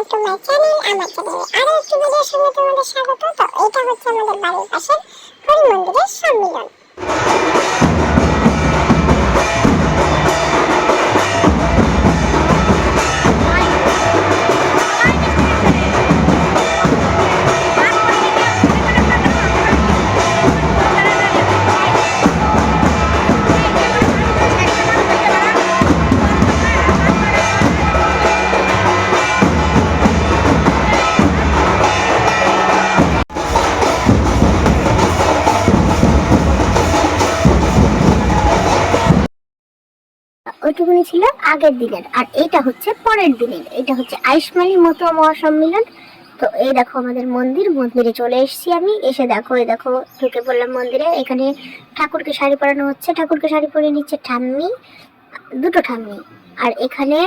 Back to my channel. আমার চ্যানেলে আরো একটি ভিডিওর সঙ্গে তোমাদের স্বাগত। তো এটা হচ্ছে আমাদের বাড়ির পাশের হরি মন্দিরের সম্মিলন। ওইটুকুনি ছিল আগের দিনের, আর এইটা হচ্ছে পরের দিনের। এটা হচ্ছে আইসমালি মতো মহাসম্মিলন। তো এই দেখো আমাদের মন্দিরে চলে এসেছি আমি। এসে দেখো, এই দেখো ঢুকে পড়লাম মন্দিরে। এখানে ঠাকুরকে শাড়ি পরানো হচ্ছে। ঠাকুরকে শাড়ি পরিয়ে নিচ্ছে ঠাম্মি, দুটো ঠাম্মি। আর এখানে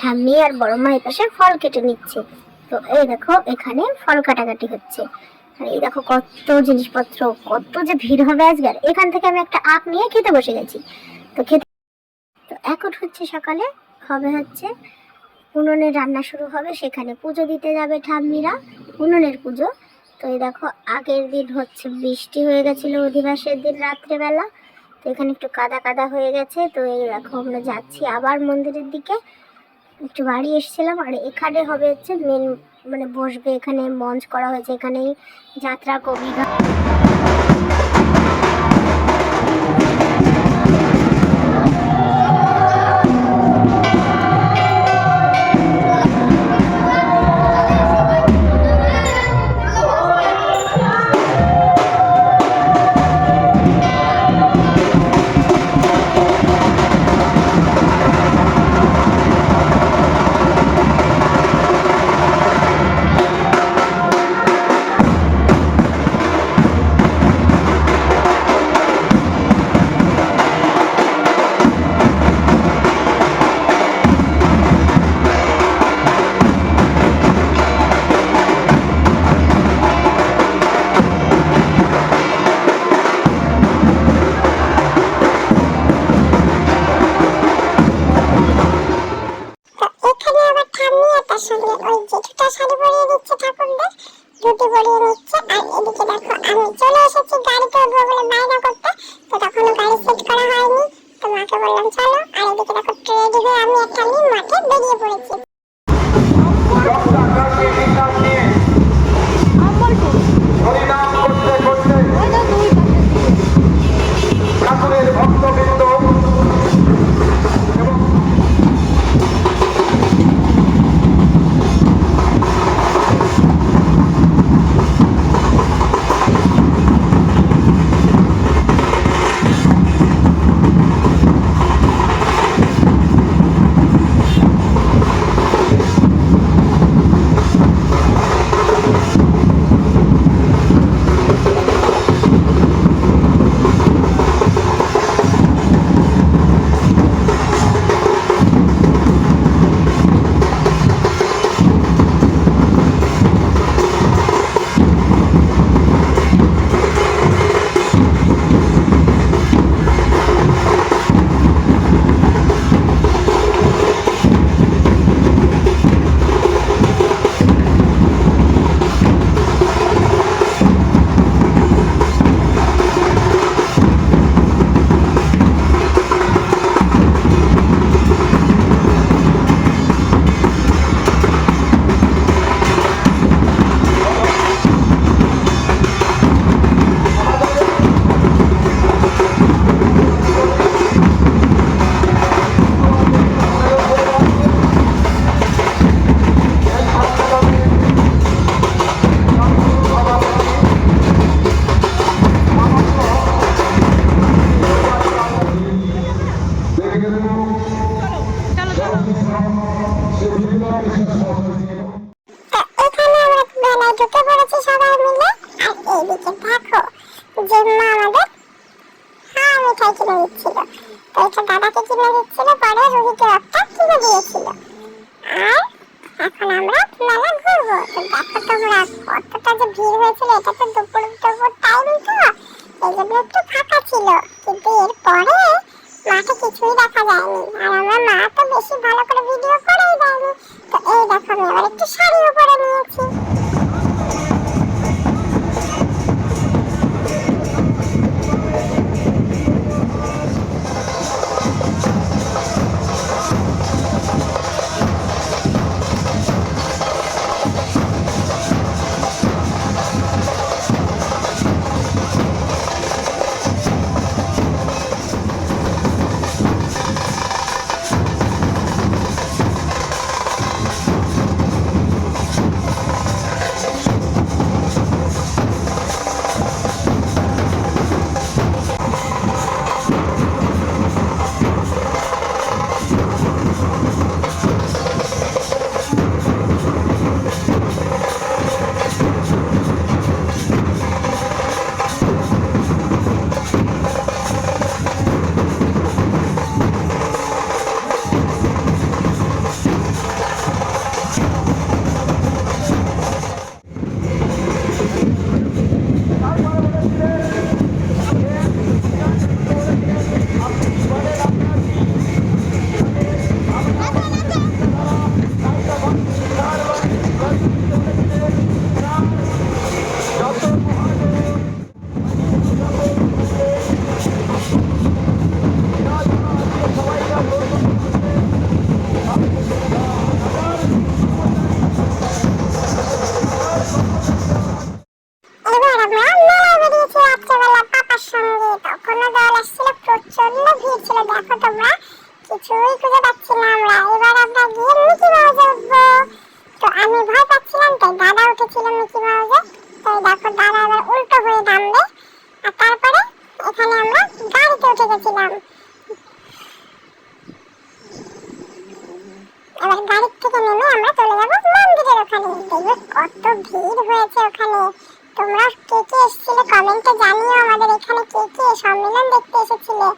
ঠাম্মি আর বড় মা এই পাশে ফল কেটে নিচ্ছে। তো এই দেখো এখানে ফল কাটাকাটি হচ্ছে। আর এই দেখো কত জিনিসপত্র, কত যে ভিড় হবে আজকে। এখান থেকে আমি একটা আখ নিয়ে খেতে বসে গেছি। তো এখন হচ্ছে সকালে হবে হচ্ছে উনুনের রান্না শুরু হবে। সেখানে পুজো দিতে যাবে ঠাম্মিরা, উনুনের পুজো। তো এই দেখো আগের দিন হচ্ছে বৃষ্টি হয়ে গেছিল, অধিবাসের দিন রাত্রেবেলা। তো এখানে একটু কাদা কাদা হয়ে গেছে। তো এই দেখো আমরা যাচ্ছি আবার মন্দিরের দিকে। একটু বাড়ি এসেছিলাম। আর এখানে হবে হচ্ছে মেন, মানে বসবে, এখানে মঞ্চ করা হয়েছে। এখানেই যাত্রা, কবি গান। সঙ্গে ওই জেঠুটা শাড়ি পরিয়ে দিচ্ছে ঠাকুরদের, রুটি পরিয়ে নিচ্ছে। আর এদিকে দেখো আমি চলে এসেছি গাড়িতে উঠবো বলে বায়না করতে। তো তখনও গাড়ি সেট করা হয়নি। তো মাকে বললাম চলো। আর এদিকে দেখো রেডি হয়ে আমি একটা নিয়ে মাঠে বেরিয়ে পড়েছি। ঠাকুরের ভক্তবৃন্দ ঢুকে পড়েছি সবাই মিলে। আর এইদিকে দেখো যে মা আমাদের মিঠাই কিনে দিচ্ছিল। তো এটা দাদাকে কিনে দিচ্ছিল, পরে রোহিতের একটা কিনে দিয়েছিল। আর এখন আমরা মেলা ঘুরবো। তো দেখো তোমরা কতটা যে ভিড় হয়েছিল। এটা তো দুপুর টাইম, তো এই জন্য একটু ফাঁকা ছিল। কিন্তু এরপরে মাঠে কিছুই দেখা যায়নি। আর আমার মা তো বেশি ভালো করে ভিডিও করেই দেয়নি। তো এই দেখো আমি আবার একটু শাড়িও পরে নিয়েছি। এবার আমরা মেলায় বেরিয়েছি রাত্রেবেলা পাপার সঙ্গে। তখনও দল আসছিল, প্রচন্ড ভিড় ছিল। দেখো তোমরা, কিছুই খুঁজে পাচ্ছি না আমরা। এবার আমরা গিয়ে মিকি মাউসে উঠবো। তো আমি ভয় পাচ্ছিলাম, তাই দাদা উঠেছিল মিকি মাউসে। তাই দেখো দাদা আবার উল্টো হয়ে নামবে। আর তারপরে এখানে আমরা গাড়িতে উঠে গেছিলাম। এবার গাড়ি থেকে নেমে আমরা চলে যাবো মন্দিরের ওখানে। দেখবে কত ভিড় হয়েছে ওখানে। তোমরা কে কে এসেছিলে কমেন্টে জানিও, আমাদের এখানে কে কে সম্মেলন দেখতে এসেছিলে।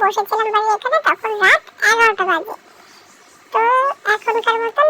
বসেছিলাম বাড়ি এখানে, তখন রাত 11টা বাজে। তো এখনকার মতন